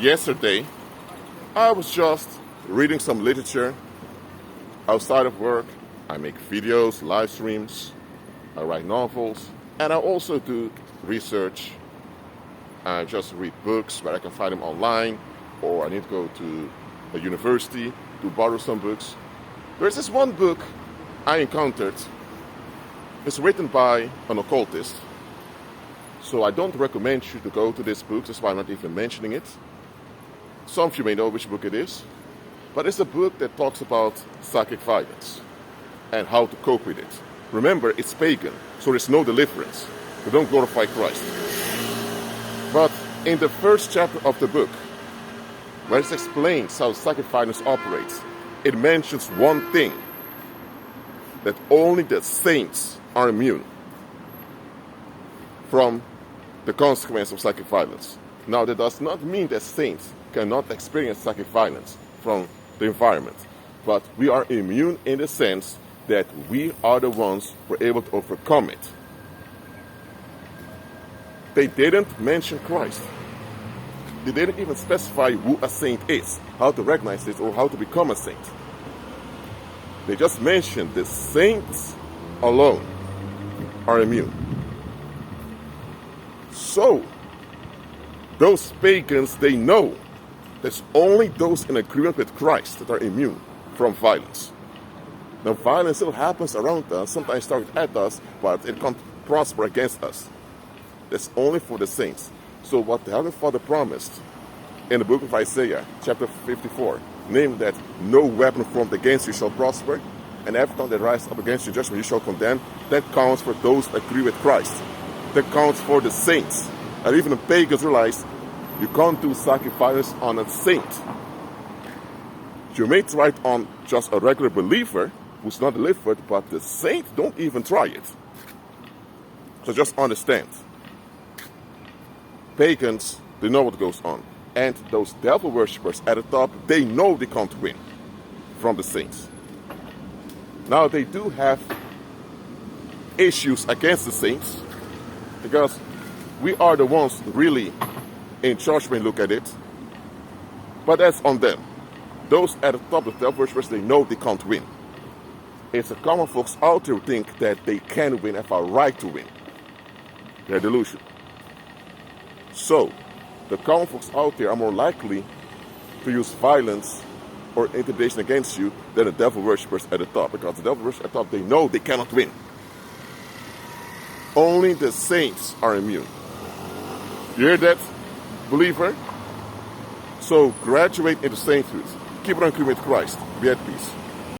Yesterday, I was just reading some literature outside of work. I make videos, live streams, I write novels, and I also do research. I just read books where I can find them online, or I need to go to a university to borrow some books. There's this one book I encountered. It's written by an occultist. So I don't recommend you to go to this book. That's why I'm not even mentioning it. Some of you may know which book it is. But it's a book that talks about psychic violence and how to cope with it. Remember, it's pagan, so there's no deliverance. We don't glorify Christ. But in the first chapter of the book, where it explains how psychic violence operates, it mentions one thing, that only the saints are immune from the consequence of psychic violence. Now, that does not mean that saints cannot experience psychic violence from the environment, but we are immune in the sense that we are the ones who are able to overcome it. They didn't mention Christ. They didn't even specify who a saint is, how to recognize it, or how to become a saint. They just mentioned the saints alone are immune. So, those pagans, they know there's only those in agreement with Christ that are immune from violence. Now, violence still happens around us, sometimes starts at us, but it can't prosper against us. That's only for the saints. So what the Heavenly Father promised in the book of Isaiah, chapter 54, namely that no weapon formed against you shall prosper, and every tongue that rises up against you, judgment you shall condemn, that counts for those that agree with Christ. That counts for the saints. And even the pagans realize you can't do psychic violence on a saint. You may try it on just a regular believer who's not delivered, but the saint, don't even try it. So just understand. Pagans, they know what goes on. And those devil worshippers at the top, they know they can't win from the saints. Now, they do have issues against the saints, because we are the ones really in charge when you look at it. But that's on them. Those at the top of the devil worshippers, they know they can't win. It's the common folks out there who think that they can win, have a right to win. They're delusional. So, the common folks out there are more likely to use violence or intimidation against you than the devil worshippers at the top. Because the devil worshippers at the top, they know they cannot win. Only the saints are immune. You hear that, believer? So graduate into sainthood. Keep on agreeing with Christ. Be at peace.